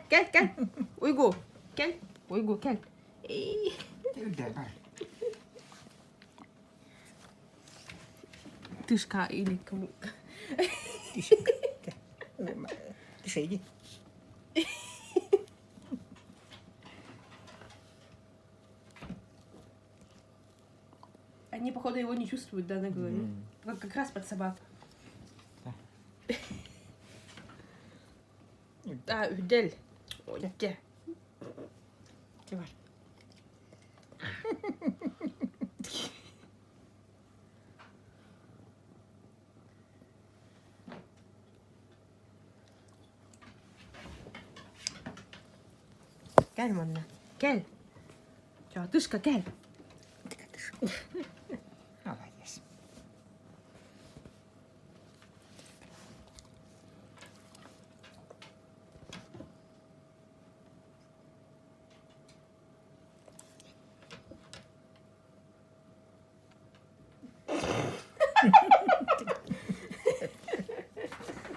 Gel. Uygu. Gel. Uygu gel. Тышка или кому? Тише, иди. Они, походу, его не чувствуют, да, на голове. Как раз под собак. Дель. Ой, где? Gel Manna. Gel. Ya dışka gel.